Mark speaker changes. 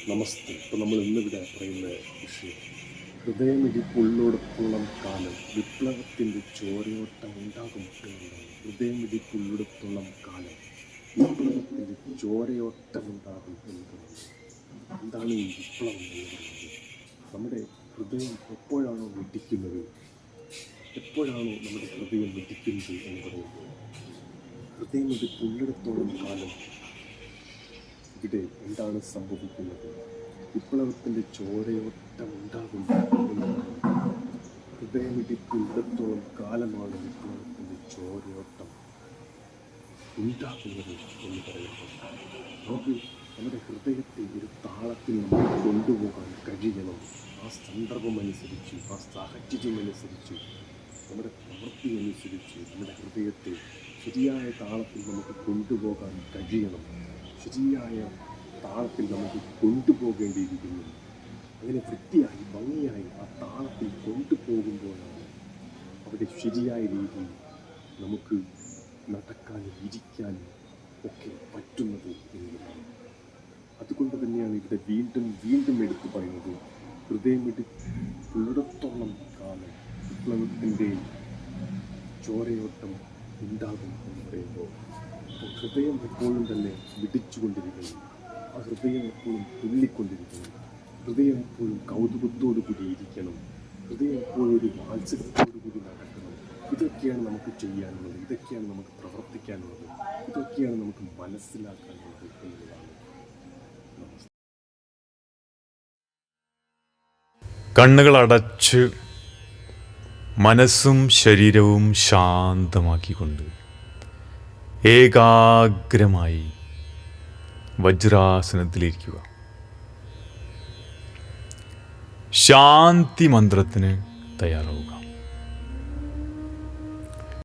Speaker 1: നമസ്തേ. ഇപ്പോൾ നമ്മൾ ഇന്നിവിടെ പറയുന്ന വിഷയം ഹൃദയമിടിപ്പുള്ളിടത്തോളം കാലം വിപ്ലവത്തിൻ്റെ ചോരയോട്ടം ഉണ്ടാകും എന്നുള്ളതാണ്. ഹൃദയമിടിപ്പുള്ളിടത്തോളം കാലം വിപ്ലവത്തിൻ്റെ ചോരയോട്ടം ഉണ്ടാകും എന്നതാണ്. എന്താണ് ഈ വിപ്ലവം എന്ന് പറയുന്നത്? നമ്മുടെ ഹൃദയം എപ്പോഴാണോ മിടിക്കുന്നത്, നമ്മുടെ ഹൃദയം മിടിക്കുന്നത് എന്ന് പറയുന്നത്, ഹൃദയമിടിപ്പുള്ളിടത്തോളം കാലം ഇവിടെ എന്താണ് സംഭവിക്കുന്നത്? വിപ്ലവത്തിൻ്റെ ചോരയോട്ടം ഉണ്ടാകും എന്നതാണ്. ഹൃദയമിടിപ്പുള്ളിടത്തോളം കാലമാണ് വിപ്ലവത്തിൻ്റെ ചോരയോട്ടം ഉണ്ടാകുന്നത് എന്ന് പറയുന്നത്. നമുക്ക് നമ്മുടെ ഹൃദയത്തെ ഒരു താളത്തിൽ നമുക്ക് കൊണ്ടുപോകാൻ കഴിയണം. ആ സന്ദർഭമനുസരിച്ച്, ആ സാഹചര്യമനുസരിച്ച്, നമ്മുടെ പ്രവൃത്തി അനുസരിച്ച് നമ്മുടെ ഹൃദയത്തെ ശരിയായ താളത്തിൽ നമുക്ക് കൊണ്ടുപോകാൻ കഴിയണം. ശരിയായ താളത്തിൽ നമുക്ക് കൊണ്ടുപോകേണ്ടിയിരിക്കുന്നു. അങ്ങനെ വൃത്തിയായി ഭംഗിയായി ആ താളത്തിൽ കൊണ്ടുപോകുമ്പോഴാണ് അവിടെ ശരിയായ രീതിയിൽ നമുക്ക് നടക്കാനും ഇരിക്കാനും ഒക്കെ പറ്റുന്നത് എന്നുള്ളതാണ്. അതുകൊണ്ട് തന്നെയാണ് ഇവിടെ വീണ്ടും വീണ്ടും എടുത്തു പറയുന്നത്, ഹൃദയമിടിപ്പുള്ളിടത്തോളം കാലം വിപ്ലവത്തിൻ്റെ ചോരയോട്ടം ഉണ്ടാകും എന്ന് പറയുമ്പോൾ ഹൃദയം എപ്പോഴും തന്നെ മിടിച്ചുകൊണ്ടിരിക്കണം. ആ ഹൃദയം എപ്പോഴും തുള്ളിക്കൊണ്ടിരിക്കണം. ഹൃദയം എപ്പോഴും കൗതുകത്തോടു കൂടി ഇരിക്കണം. ഹൃദയം എപ്പോഴും ഒരു വാത്സല്യത്തോടു കൂടി നടക്കണം. ഇതൊക്കെയാണ് നമുക്ക് ചെയ്യാനുള്ളത്, ഇതൊക്കെയാണ് നമുക്ക് പ്രവർത്തിക്കാനുള്ളത്, ഇതൊക്കെയാണ് നമുക്ക് മനസ്സിലാക്കാനുള്ളത് എന്നുള്ളതാണ്.
Speaker 2: കണ്ണുകളടച്ച് മനസ്സും ശരീരവും ശാന്തമാക്കിക്കൊണ്ട് ഏകാഗ്രമായി വജ്രാസനത്തിലിരിക്കുക. ശാന്തി മന്ത്രത്തിന് തയ്യാറാവുക.